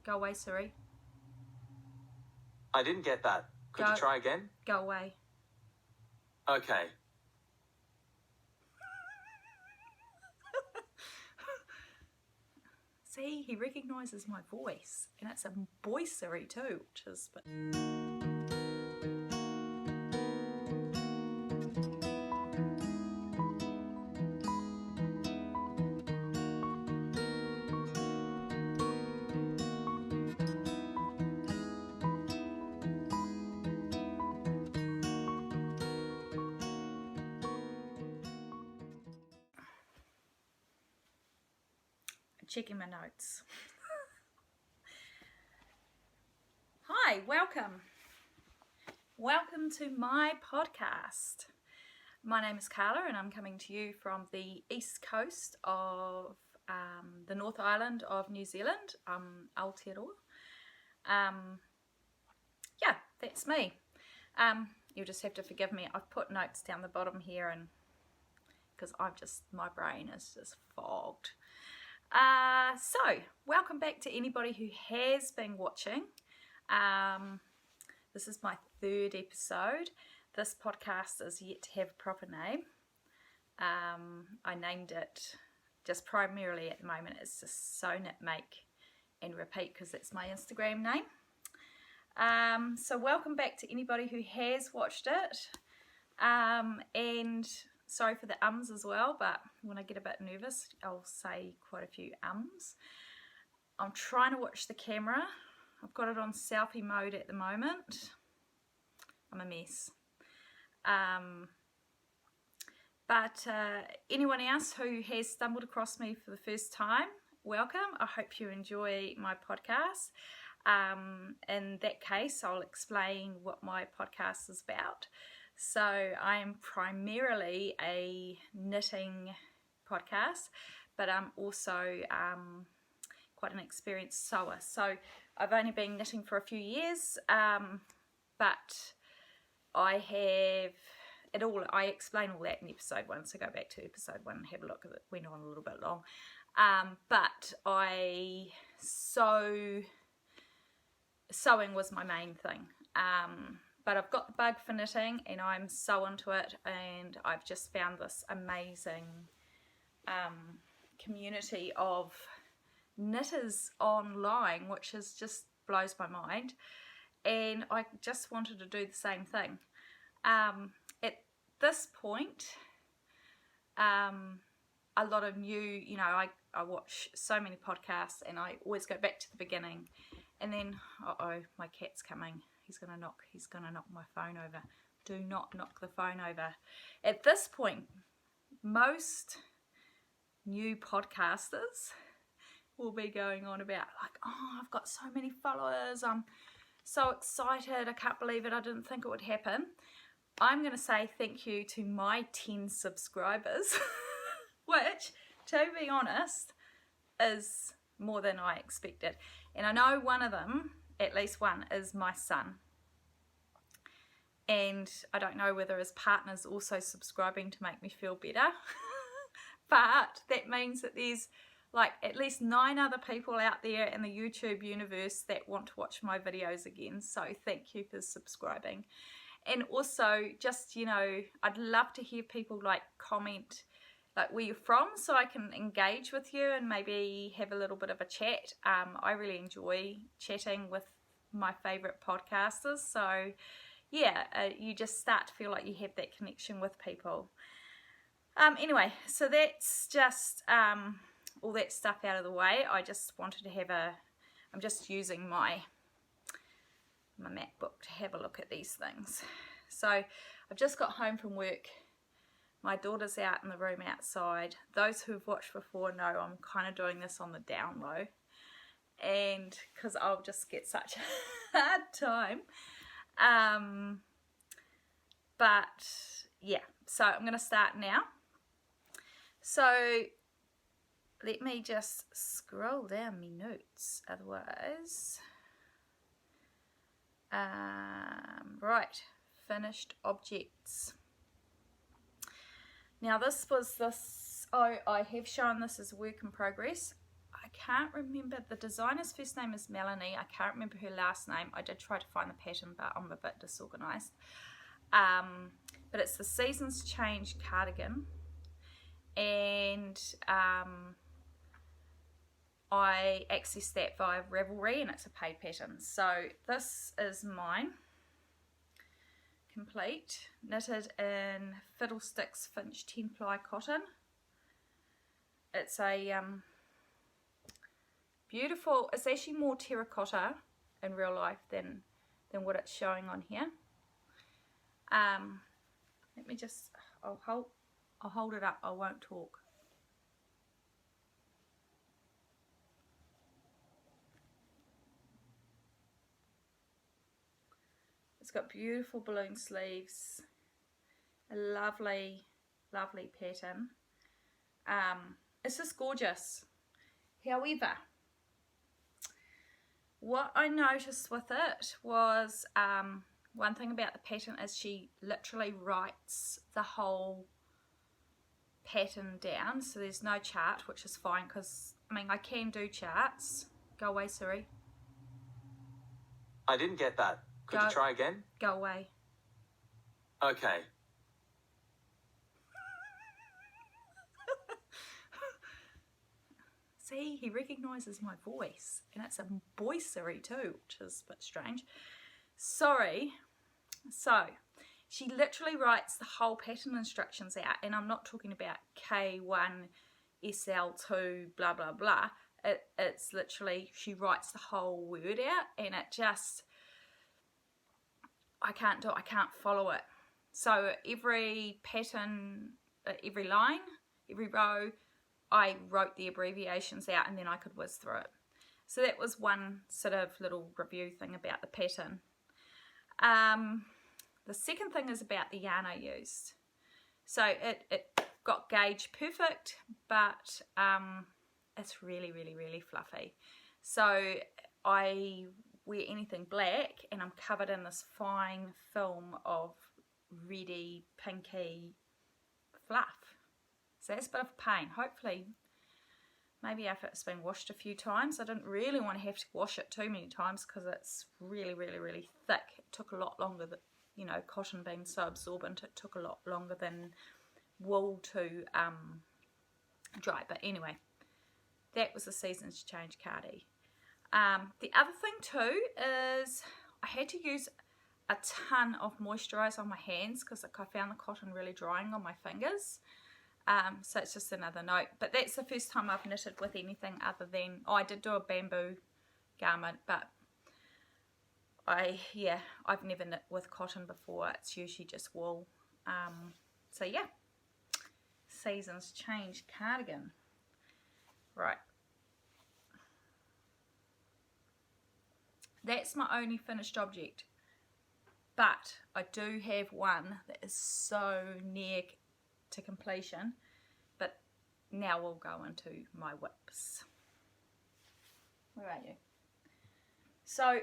Go away, Siri. I didn't get that. Could you try again? Go away. Okay. See, he recognises my voice, and it's a boy Siri too, which is... Checking my notes. Hi, welcome. Welcome to my podcast. My name is Carla and I'm coming to you from the east coast of the North Island of New Zealand, Aotearoa. Yeah, that's me. You'll just have to forgive me. I've put notes down the bottom here and because my brain is just fogged. So, welcome back to anybody who has been watching. This is my third episode. This podcast is yet to have a proper name. I named it just primarily at the moment. It's just Sew, Knit, Make and Repeat because it's my Instagram name. So welcome back to anybody who has watched it. And sorry for the ums as well, but when I get a bit nervous, I'll say quite a few ums. I'm trying to watch the camera. I've got it on selfie mode at the moment. I'm a mess. But anyone else who has stumbled across me for the first time, welcome. I hope you enjoy my podcast. In that case, I'll explain what my podcast is about. So I am primarily a knitting podcast, but I'm also quite an experienced sewer. So I've only been knitting for a few years, but I have it all. I explain all that in episode 1, so go back to episode 1 and have a look at it. Went on a little bit long, but sewing was my main thing. But I've got the bug for knitting and I'm so into it, and I've just found this amazing community of knitters online, which is just blows my mind, and I just wanted to do the same thing. At this point, a lot of new, I watch so many podcasts and I always go back to the beginning, and then my cat's coming. He's gonna knock my phone over. Do not knock the phone over. At this point, most new podcasters will be going on about like, oh, I've got so many followers, I'm so excited, I can't believe it, I didn't think it would happen. I'm gonna say thank you to my 10 subscribers, which, to be honest, is more than I expected. And I know one of them, at least one, is my son, and I don't know whether his partner's also subscribing to make me feel better, but that means that there's like at least 9 other people out there in the YouTube universe that want to watch my videos again, so thank you for subscribing. And also just, I'd love to hear people like comment like where you're from, so I can engage with you and maybe have a little bit of a chat. I really enjoy chatting with my favourite podcasters, so yeah, you just start to feel like you have that connection with people. Anyway, so that's just all that stuff out of the way. I just wanted to I'm just using my MacBook to have a look at these things. So I've just got home from work. My daughter's out in the room outside. Those who've watched before know I'm kind of doing this on the down low, and because I'll just get such a hard time. But yeah, so I'm going to start now. So let me just scroll down my notes, otherwise. Right, finished objects. Now I have shown this as a work in progress. I can't remember, the designer's first name is Melanie, I can't remember her last name. I did try to find the pattern, but I'm a bit disorganised. But it's the Seasons Change cardigan, and I accessed that via Ravelry, and it's a paid pattern. So this is mine, complete, knitted in Fiddlesticks Finch 10 ply cotton. It's a beautiful, it's actually more terracotta in real life than what it's showing on here. Let me just, I'll hold it up, I won't talk. It's got beautiful balloon sleeves, a lovely, lovely pattern. It's just gorgeous. However, what I noticed with it was, one thing about the pattern is she literally writes the whole pattern down, so there's no chart, which is fine, because I mean I can do charts. Go away, Siri. I didn't get that. Could you try again? Go away. Okay. See, he recognises my voice, and it's a boy Siri too, which is a bit strange. Sorry. So she literally writes the whole pattern instructions out, and I'm not talking about K1 SL2 blah blah blah. It's literally, she writes the whole word out, and it just, I can't follow it. So every pattern, every line, every row, I wrote the abbreviations out, and then I could whiz through it. So that was one sort of little review thing about the pattern. The second thing is about the yarn I used. So it got gauge perfect, but it's really, really, really fluffy. So I wear anything black, and I'm covered in this fine film of reddy, pinky fluff. So that's a bit of a pain. Hopefully, maybe if it's been washed a few times. I didn't really want to have to wash it too many times because it's really, really, really thick. It took a lot longer than, you know, cotton being so absorbent, it took a lot longer than wool to dry. But anyway, that was the Seasons Change cardi. The other thing too is I had to use a ton of moisturiser on my hands because I found the cotton really drying on my fingers. So it's just another note, but that's the first time I've knitted with anything other than, oh, I did do a bamboo garment, but I've never knit with cotton before. It's usually just wool. So yeah, Seasons Change cardigan. Right, that's my only finished object, but I do have one that is so near to completion, but now we'll go into my whips. Where are you? So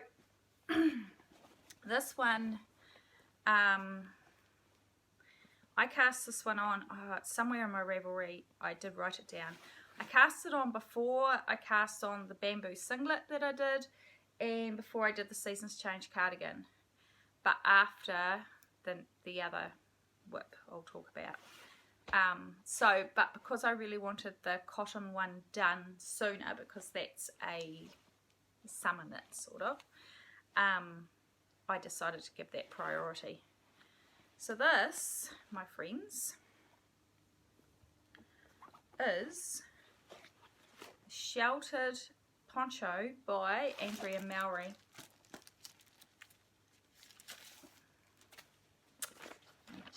this one, I cast this one on, it's somewhere in my Ravelry, I did write it down. I cast it on before I cast on the bamboo singlet that I did, and before I did the Seasons Change cardigan, but after the other whip I'll talk about. But because I really wanted the cotton one done sooner, because that's a summer knit sort of, I decided to give that priority. So this, my friends, is Sheltered Poncho by Andrea Mowry.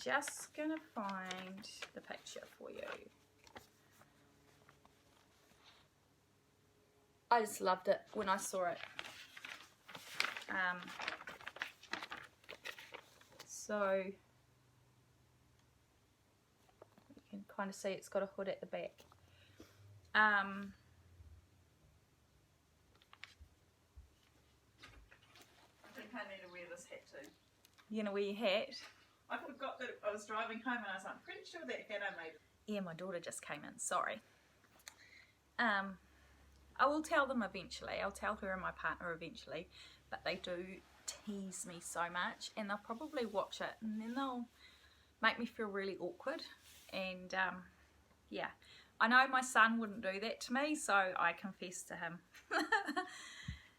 Just gonna find the picture for you. I just loved it when I saw it. So you can kind of see it's got a hood at the back. I think I need to wear this hat too. You're gonna wear your hat? I forgot that I was driving home and I was like, I'm pretty sure that hat I made. Yeah, my daughter just came in, sorry. I will tell them eventually. I'll tell her and my partner eventually, but they do tease me so much, and they'll probably watch it and then they'll make me feel really awkward. And yeah, I know my son wouldn't do that to me, so I confess to him.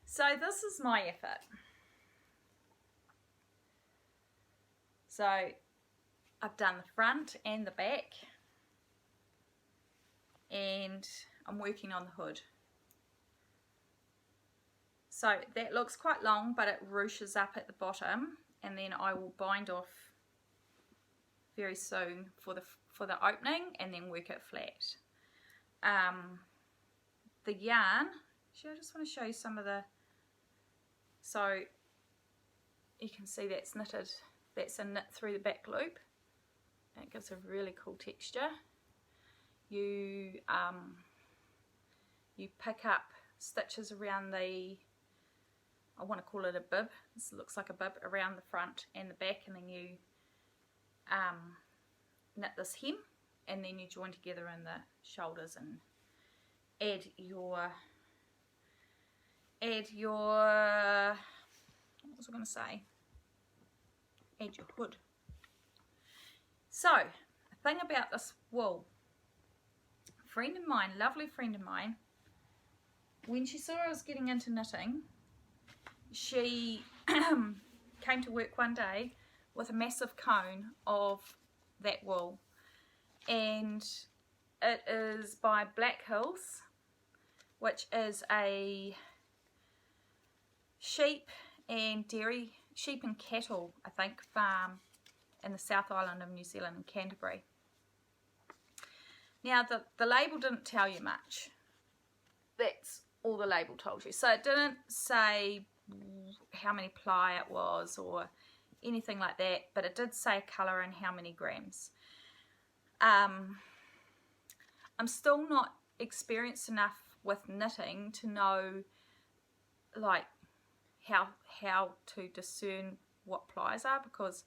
So this is my effort. So I've done the front and the back, and I'm working on the hood. So that looks quite long, but it ruches up at the bottom, and then I will bind off very soon for the opening, and then work it flat. The yarn, actually I just want to show you some of the, so you can see that's knitted, that's a knit through the back loop. It gives a really cool texture. You pick up stitches around the, I want to call it a bib, this looks like a bib, around the front and the back, and then you knit this hem, and then you join together in the shoulders and add your what was I going to say? Add your hood. So, the thing about this wool, a friend of mine, lovely friend of mine, when she saw I was getting into knitting, she came to work one day with a massive cone of that wool, and it is by Black Hills, which is a sheep and cattle, I think, farm in the South Island of New Zealand in Canterbury. Now the label didn't tell you much. That's all the label told you. So it didn't say how many ply it was or anything like that, but it did say colour and how many grams. I'm still not experienced enough with knitting to know like how to discern what plies are, because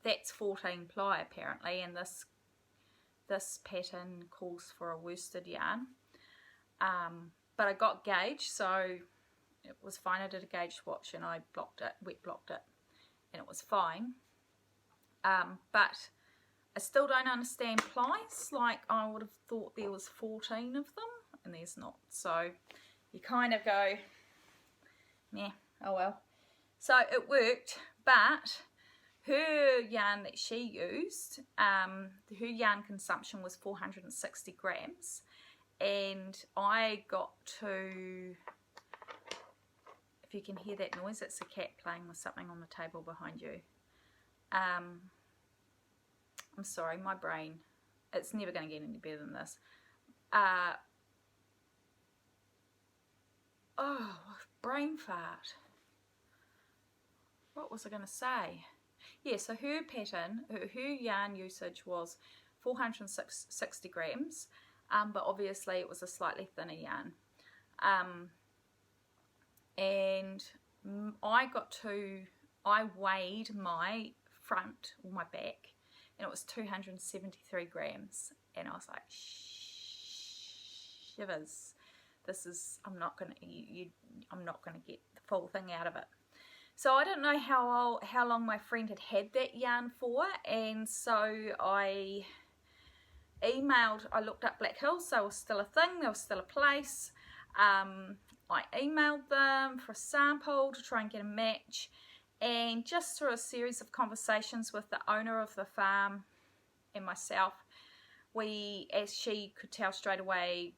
that's 14 ply apparently, and this pattern calls for a worsted yarn. But I got gauge, so it was fine. I did a gauge swatch and I wet blocked it, and it was fine. But I still don't understand plies. Like, I would have thought there was 14 of them, and there's not. So you kind of go, yeah, oh well. So it worked, but her yarn that she used, her yarn consumption was 460 grams, and I got to, if you can hear that noise, it's a cat playing with something on the table behind you. I'm sorry, my brain, it's never going to get any better than this. Oh, brain fart. What was I going to say? Yeah, so her pattern, her yarn usage was 460 grams, but obviously it was a slightly thinner yarn. And I weighed my front or my back, and it was 273 grams, and I was like, shivers. This is, I'm not gonna get the full thing out of it. So I don't know how long my friend had that yarn for, and so I looked up Black Hills. They were still a thing, they were still a place. I emailed them for a sample to try and get a match, and just through a series of conversations with the owner of the farm and myself, as she could tell straight away,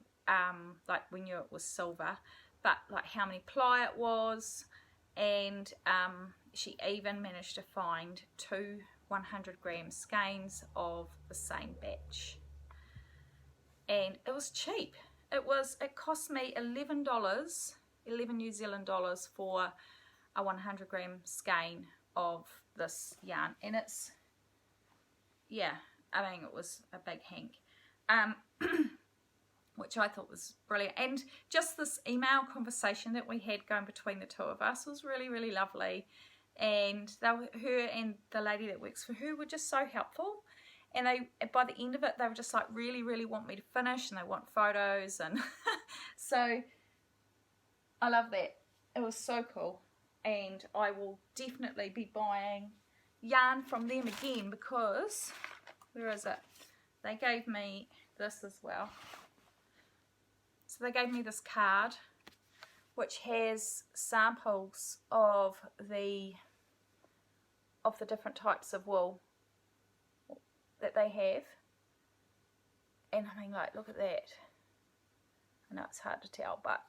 like we knew it was silver, but like how many ply it was, and she even managed to find 2 100-gram skeins of the same batch, and it was cheap. It cost me $11 New Zealand dollars for a 100-gram skein of this yarn, and it's, yeah, I mean, it was a big hank, which I thought was brilliant. And just this email conversation that we had going between the two of us was really, really lovely, and her and the lady that works for her were just so helpful, and by the end of it, they were just like really want me to finish, and they want photos, and so I love that. It was so cool, and I will definitely be buying yarn from them again, because where is it? They gave me this as well. So they gave me this card which has samples of the different types of wool that they have, and I mean, like, look at that. I know it's hard to tell, but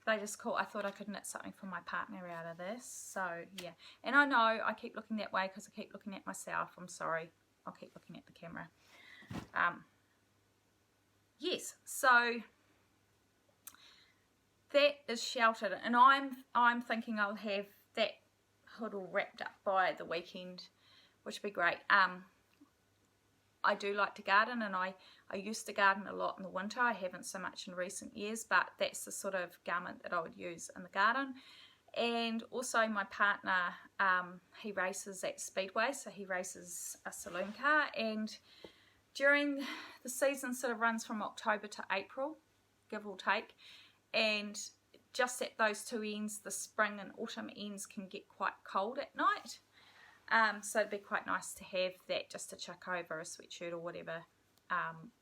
they're just cool. I thought I could knit something for my partner out of this, so yeah. And I know I keep looking that way because I keep looking at myself. I'm sorry, I'll keep looking at the camera. Yes, so that is sheltered, and I'm thinking I'll have that hood all wrapped up by the weekend, which would be great. I do like to garden, and I used to garden a lot in the winter. I haven't so much in recent years, but that's the sort of garment that I would use in the garden. And also my partner, he races at Speedway, so he races a saloon car, and during the season sort of runs from October to April, give or take, and just at those two ends, the spring and autumn ends can get quite cold at night. So it'd be quite nice to have that just to chuck over a sweatshirt or whatever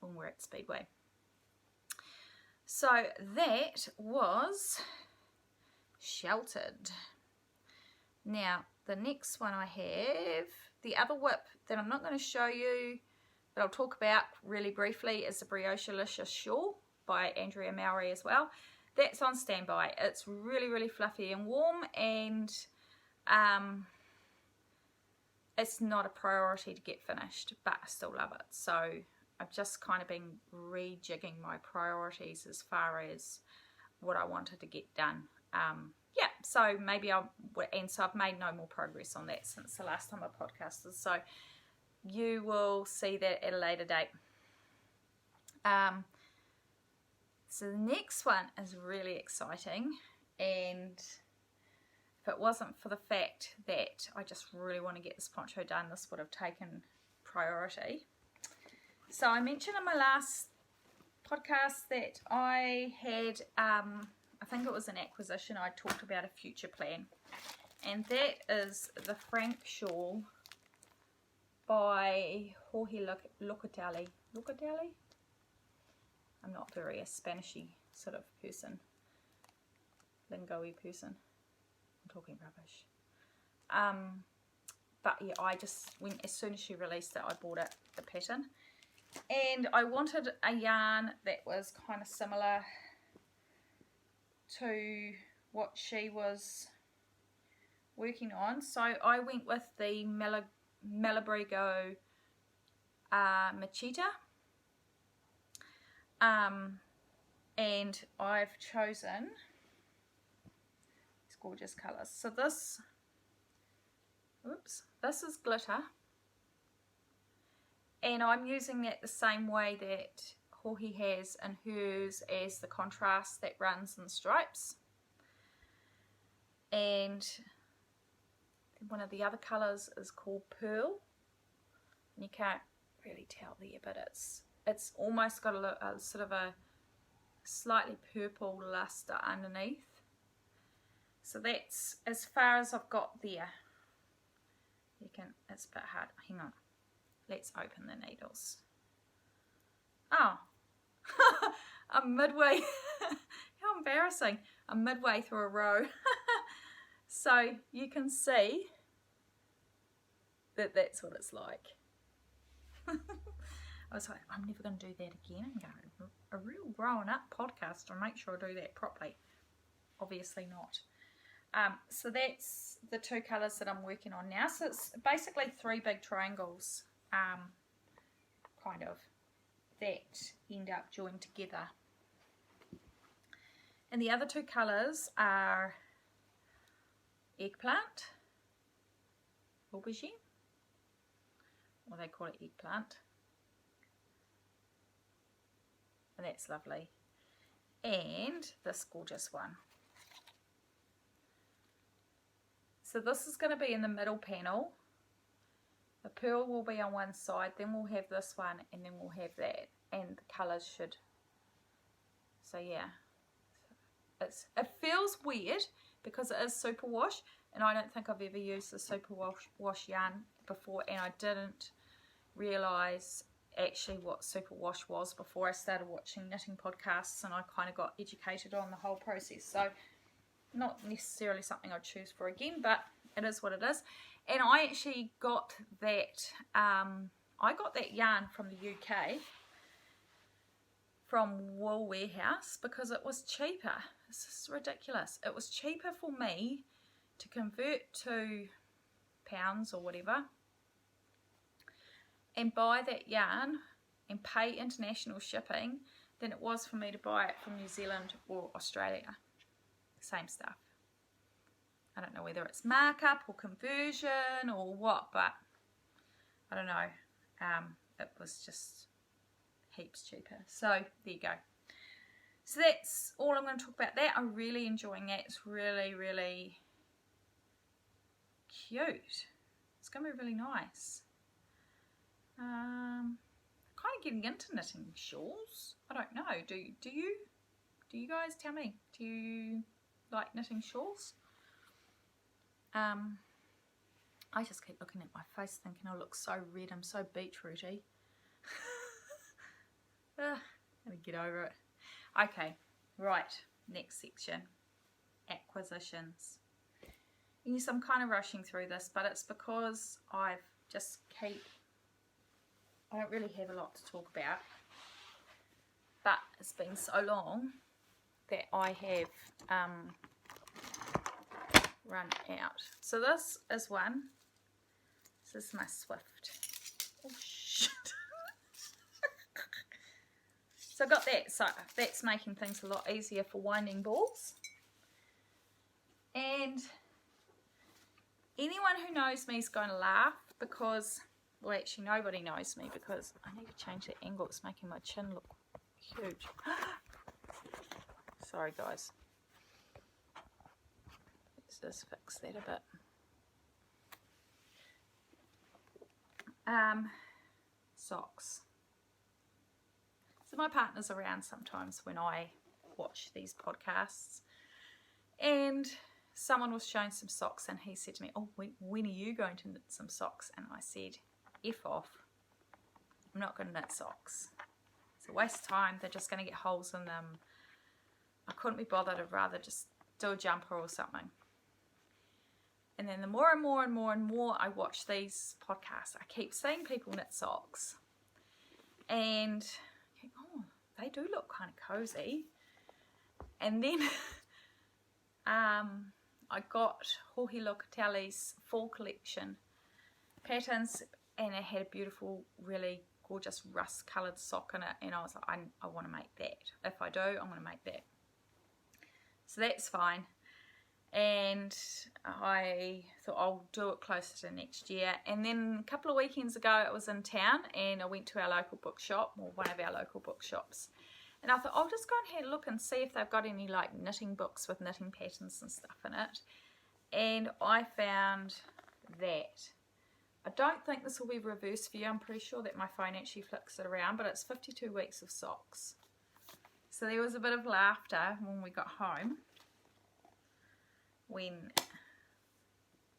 when we're at Speedway. So that was sheltered. Now the next one I have, the other whip that I'm not going to show you, but I'll talk about really briefly, is the Brioche Licious shawl by Andrea Mowry as well. That's on standby. It's really fluffy and warm, and it's not a priority to get finished, but I still love it. So I've just kind of been rejigging my priorities as far as what I wanted to get done. Yeah, so maybe I've made no more progress on that since the last time I podcasted, so you will see that at a later date. So the next one is really exciting, and if it wasn't for the fact that I just really want to get this poncho done, this would have taken priority. So I mentioned in my last podcast that I had, I think it was an acquisition, I talked about a future plan, and that is the Frank shawl by Joji Locatelli. Locatelli? I'm not very a Spanishy sort of person, lingo-y person. I'm talking rubbish. But yeah, I just, as soon as she released it, I bought it, the pattern. And I wanted a yarn that was kind of similar to what she was working on. So I went with the Malabrigo Mechita. And I've chosen these gorgeous colours. So this is glitter, and I'm using it the same way that Joji has in hers as the contrast that runs in stripes. And one of the other colours is called Purl, and you can't really tell there, but it's almost got a sort of a slightly purple luster underneath. So that's as far as I've got there. It's a bit hard. Hang on. Let's open the needles. Oh, I'm midway. How embarrassing. I'm midway through a row. So you can see that that's what it's like. I was like, I'm never going to do that again. I'm going to a real growing up podcast and make sure I do that properly. Obviously not. So that's the two colours that I'm working on now. So it's basically three big triangles, kind of, that end up joined together. And the other two colours are eggplant, aubergine, or they call it eggplant. And that's lovely. And this gorgeous one. So this is going to be in the middle panel, The purl will be on one side, then we'll have this one, and then we'll have that, and the colours should, so yeah. It feels weird because it is superwash, and I don't think I've ever used the superwash yarn before, and I didn't realise actually what superwash was before I started watching knitting podcasts, and I kind of got educated on the whole process. So not necessarily something I'd choose for again, but it is what it is. And I actually got that yarn from the UK, from Wool Warehouse, because it was cheaper. This is ridiculous. It was cheaper for me to convert to pounds or whatever and buy that yarn and pay international shipping than it was for me to buy it from New Zealand or Australia. Same stuff. I don't know whether it's markup or conversion or what, but I don't know. It was just heaps cheaper. So there you go. So that's all I'm going to talk about that. I'm really enjoying that. It's really, really cute. It's going to be really nice. Kind of getting into knitting shawls. I don't know. Do you guys tell me? Do you like knitting shawls? I just keep looking at my face thinking I look so red. I'm so beetrooty. I'm gonna get over it. Okay, right. Next section. Acquisitions. Yes, I'm kind of rushing through this, but it's because I don't really have a lot to talk about, but it's been so long that I have run out. So this is one. This is my Swift. Oh shit. So I got that. So that's making things a lot easier for winding balls. And anyone who knows me is going to laugh because, well, actually nobody knows me because I need to change the angle. It's making my chin look huge. Sorry guys. Let's just fix that a bit. Socks. So my partner's around sometimes when I watch these podcasts, and someone was showing some socks and he said to me, oh, when are you going to knit some socks? And I said, F off. I'm not going to knit socks. It's a waste of time. They're just going to get holes in them. I couldn't be bothered. I'd rather just do a jumper or something. And then the more and more and more and more I watch these podcasts, I keep seeing people knit socks. And I think, oh, they do look kind of cozy. And then I got Joji Locatelli's fall collection patterns, and it had a beautiful, really gorgeous rust coloured sock in it, and I was like, I want to make that. If I do, I'm going to make that. So that's fine. And I thought I'll do it closer to next year. And then a couple of weekends ago I was in town and I went to our local bookshop, or one of our local bookshops, and I thought I'll just go and have a look and see if they've got any like knitting books with knitting patterns and stuff in it. And I found that. I don't think this will be reversed for you. I'm pretty sure that my phone actually flicks it around, but it's 52 weeks of socks. So there was a bit of laughter when we got home, when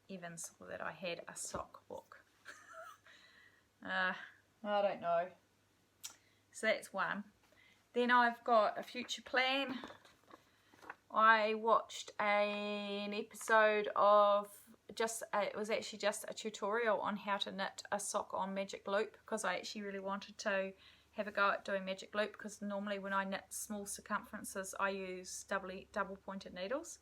Evan saw that I had a sock book. I don't know. So that's one. Then I've got a future plan. I watched an episode of it was actually just a tutorial on how to knit a sock on magic loop, because I actually really wanted to have a go at doing magic loop, because normally when I knit small circumferences I use double pointed needles.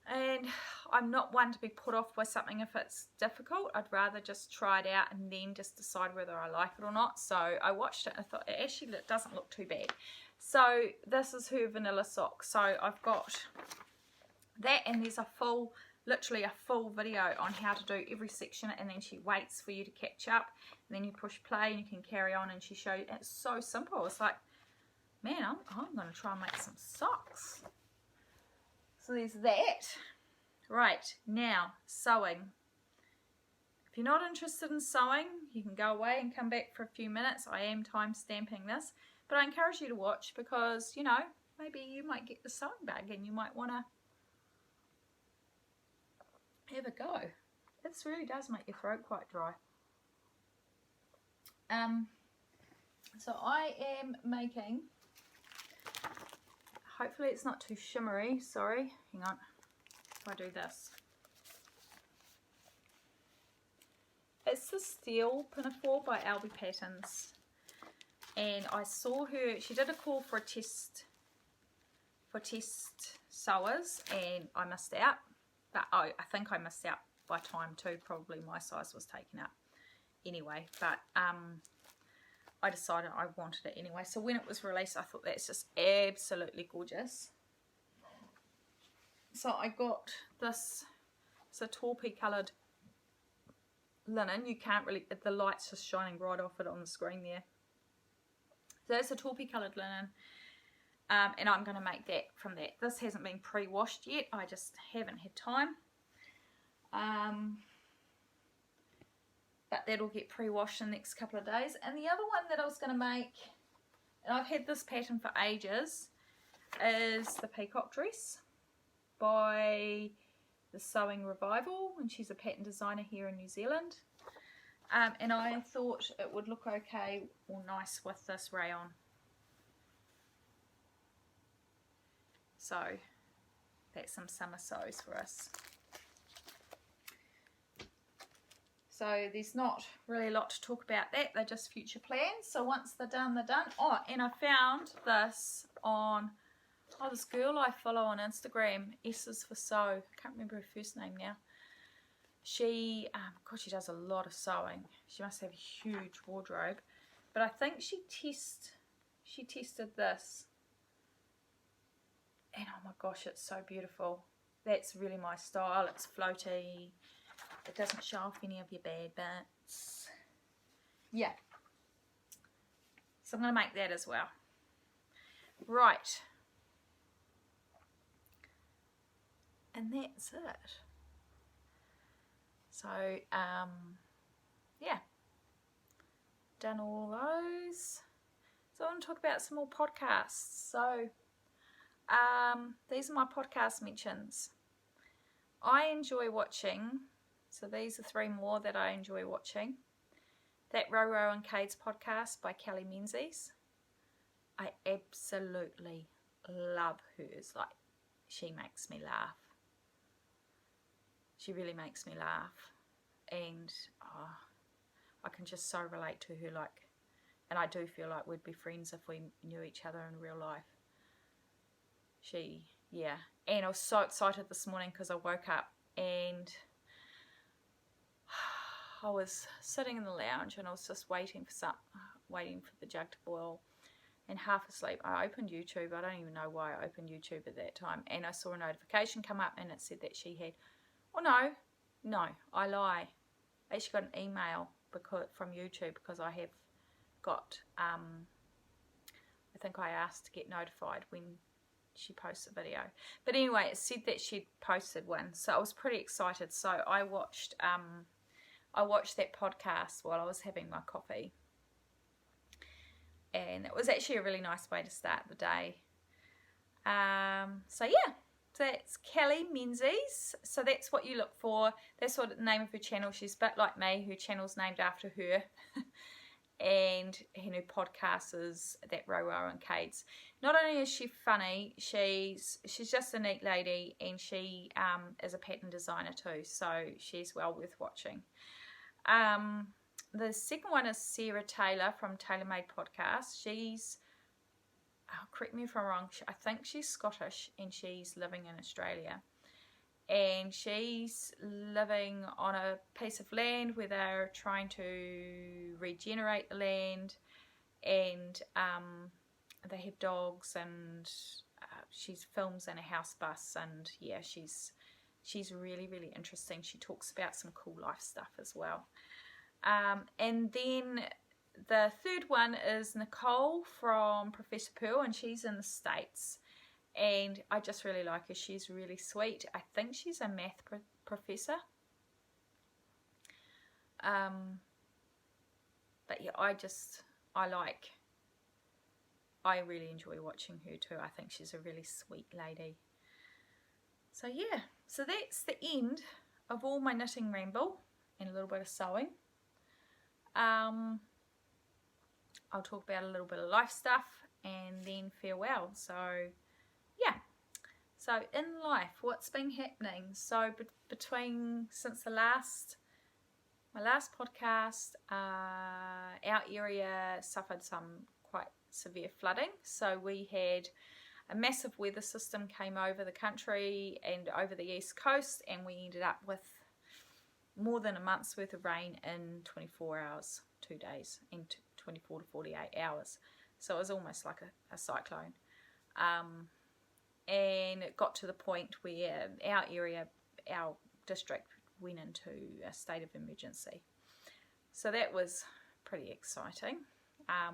And I'm not one to be put off by something if it's difficult. I'd rather just try it out and then just decide whether I like it or not. So I watched it and I thought it actually doesn't look too bad. So this is her vanilla sock. So I've got that, and there's a full, literally a full video on how to do every section, and then she waits for you to catch up, and then you push play and you can carry on, and she shows you. It's so simple. It's like, man, I'm going to try and make some socks. So there's that. Right, now sewing. If you're not interested in sewing, you can go away and come back for a few minutes. I am time stamping this, but I encourage you to watch because, you know, maybe you might get the sewing bug and you might want to have a go. This really does make your throat quite dry. So I am making, hopefully it's not too shimmery, sorry, hang on, if I do this. It's the Steele Pinafore by Albie Patterns, and I saw her, she did a call for test sewers, and I missed out, but I think I missed out by time too, probably my size was taken up anyway, but I decided I wanted it anyway. So when it was released, I thought that's just absolutely gorgeous. So I got this, it's a taupey coloured linen. You can't really, the light's just shining right off it on the screen there. So it's a taupey coloured linen, and I'm going to make that from that. This hasn't been pre-washed yet, I just haven't had time. But that'll get pre-washed in the next couple of days. And the other one that I was going to make, and I've had this pattern for ages, is the Peacock dress by the Sewing Revival, and she's a pattern designer here in New Zealand. And I thought it would look okay or nice with this rayon. So that's some summer sews for us. So there's not really a lot to talk about that, they're just future plans. So once they're done, they're done. Oh, and I found this on, oh, this girl I follow on Instagram, S is for Sew, I can't remember her first name now. She, God, she does a lot of sewing. She must have a huge wardrobe. But I think she tested this. And oh my gosh, it's so beautiful. That's really my style, it's floaty. It doesn't show off any of your bad bits. Yeah. So I'm going to make that as well. Right. And that's it. So, yeah. Done all those. So I want to talk about some more podcasts. So, these are my podcast mentions. I enjoy watching... So these are 3 more that I enjoy watching. That Row and Kades podcast by Kelly Menzies. I absolutely love hers. Like, she makes me laugh. She really makes me laugh. And I can just so relate to her. Like, and I do feel like we'd be friends if we knew each other in real life. Yeah. And I was so excited this morning because I woke up and... I was sitting in the lounge and I was just waiting for the jug to boil, and half asleep I opened YouTube. I don't even know why I opened YouTube at that time, and I saw a notification come up and it said that she had, oh no, I lie. I actually got an email from YouTube because I have got, I think I asked to get notified when she posts a video. But anyway, it said that she'd posted one, so I was pretty excited. So I watched that podcast while I was having my coffee, and it was actually a really nice way to start the day. So yeah, so that's Kelly Menzies. So that's what you look for. That's what the name of her channel. She's a bit like me. Her channel's named after her. And her podcast is that Row and Kades. Not only is she funny, she's just a neat lady, and she is a pattern designer too. So she's well worth watching. The second one is Sarah Taylor from Taylor Made Podcast. She's, correct me if I'm wrong, I think she's Scottish and she's living in Australia. And she's living on a piece of land where they're trying to regenerate the land, and they have dogs, and she films in a house bus, and yeah, she's really, really interesting. She talks about some cool life stuff as well. And then the third one is Nicole from Professor Purl, and she's in the States. And I just really like her. She's really sweet. I think she's a math professor. But yeah, I really enjoy watching her too. I think she's a really sweet lady. So yeah, so that's the end of all my knitting ramble and a little bit of sewing. I'll talk about a little bit of life stuff and then farewell. So yeah, so in life, what's been happening? So since my last podcast, our area suffered some quite severe flooding. So we had a massive weather system came over the country and over the east coast, and we ended up with more than a month's worth of rain in 24 hours, 2 days, in 24 to 48 hours. So it was almost like a cyclone. And it got to the point where our district went into a state of emergency. So that was pretty exciting.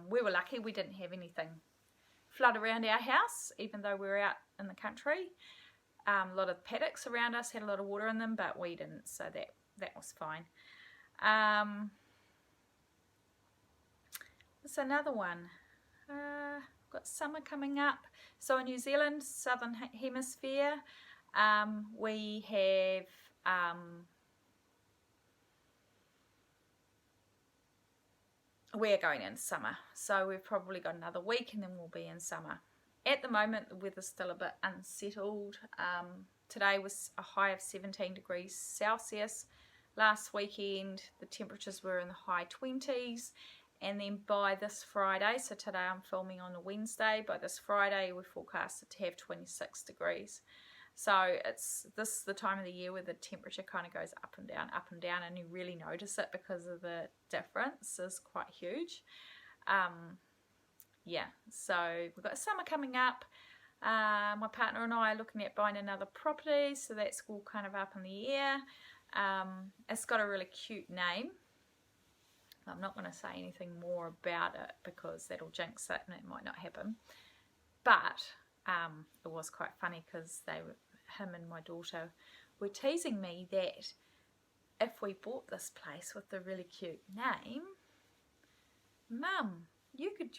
We were lucky we didn't have anything flood around our house, even though we were out in the country. A lot of paddocks around us had a lot of water in them, but we didn't, so that was fine. There's another one. Got summer coming up. So in New Zealand, Southern Hemisphere, we have we're going into summer. So we've probably got another week and then we'll be in summer. At the moment, the weather's still a bit unsettled. Today was a high of 17 degrees Celsius. Last weekend, the temperatures were in the high 20s. And then by this Friday, so today I'm filming on a Wednesday, by this Friday we're forecasted to have 26 degrees. So this is the time of the year where the temperature kind of goes up and down, and you really notice it because of the difference is quite huge. Yeah, so we've got summer coming up. My partner and I are looking at buying another property, so that's all kind of up in the air. It's got a really cute name. I'm not going to say anything more about it because that'll jinx it and it might not happen. But it was quite funny because him and my daughter were teasing me that if we bought this place with the really cute name, Mum, you could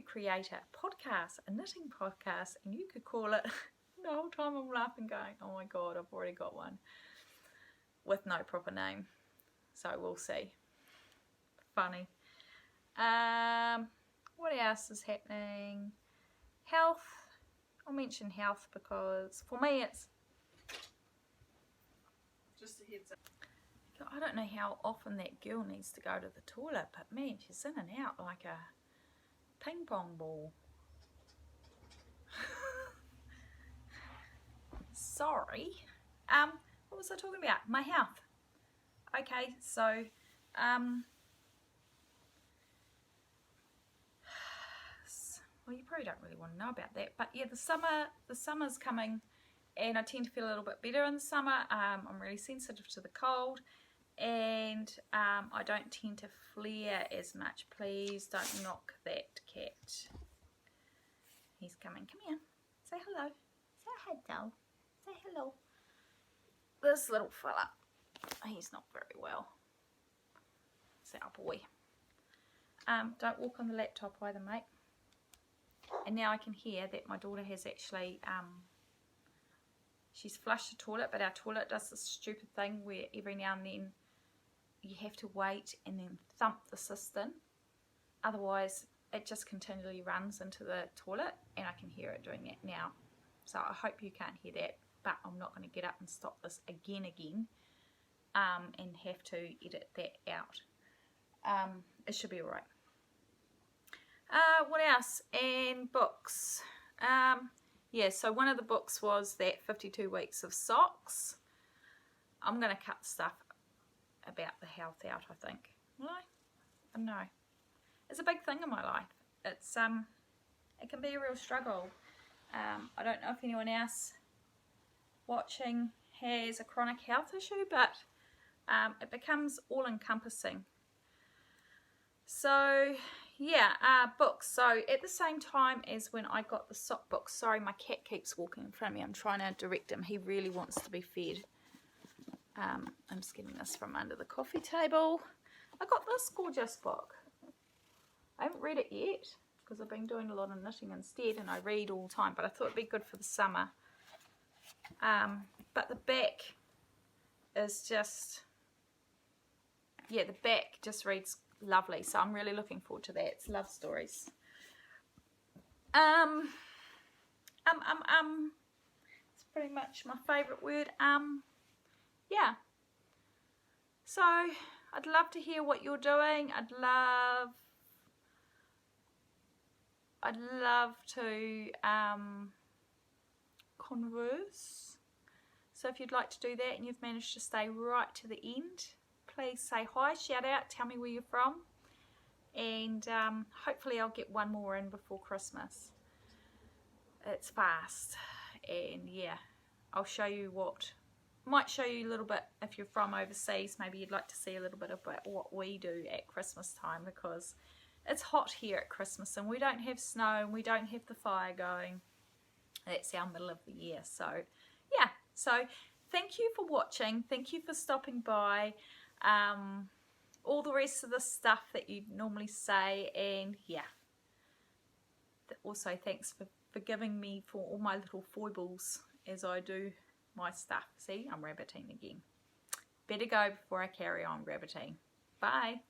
create a podcast, a knitting podcast, and you could call it. The whole time I'm laughing going, oh my God, I've already got one with no proper name. So we'll see. Funny. What else is happening? Health. I'll mention health because for me it's just a heads up. I don't know how often that girl needs to go to the toilet, but man, she's in and out like a ping pong ball. Sorry. What was I talking about? My health. Okay, so well, you probably don't really want to know about that, but yeah, the summer's coming, and I tend to feel a little bit better in the summer. I'm really sensitive to the cold, and I don't tend to flare as much. Please don't knock that cat. He's coming. Come here. Say hello. Say hello. Say hello. This little fella, he's not very well. It's our boy. Don't walk on the laptop either, mate. And now I can hear that my daughter has actually, she's flushed the toilet, but our toilet does this stupid thing where every now and then you have to wait and then thump the cistern. Otherwise, it just continually runs into the toilet, and I can hear it doing that now. So I hope you can't hear that, but I'm not going to get up and stop this again, and have to edit that out. It should be alright. What else? And books. Yeah, so one of the books was that 52 Weeks of Socks. I'm going to cut stuff about the health out, I think. Will I? I don't know. It's a big thing in my life. It's it can be a real struggle. I don't know if anyone else watching has a chronic health issue, but it becomes all-encompassing. So yeah, books. So at the same time as when I got the sock books, sorry, my cat keeps walking in front of me. I'm trying to direct him. He really wants to be fed. I'm just getting this from under the coffee table. I got this gorgeous book. I haven't read it yet because I've been doing a lot of knitting instead, and I read all the time, but I thought it'd be good for the summer. But the back is just, yeah, the back just reads lovely, so I'm really looking forward to that. It's love stories. It's pretty much my favourite word. Yeah. So I'd love to hear what you're doing. I'd love to converse. So if you'd like to do that and you've managed to stay right to the end, please say hi, shout out, tell me where you're from, and hopefully I'll get one more in before Christmas. It's fast, and yeah, I'll show you might show you a little bit if you're from overseas. Maybe you'd like to see a little bit about what we do at Christmas time, because it's hot here at Christmas and we don't have snow and we don't have the fire going. That's our middle of the year. So yeah, so thank you for watching, thank you for stopping by, all the rest of the stuff that you normally say, and yeah, also thanks for forgiving me for all my little foibles as I do my stuff. See, I'm rabbiting again. Better go before I carry on rabbiting. Bye.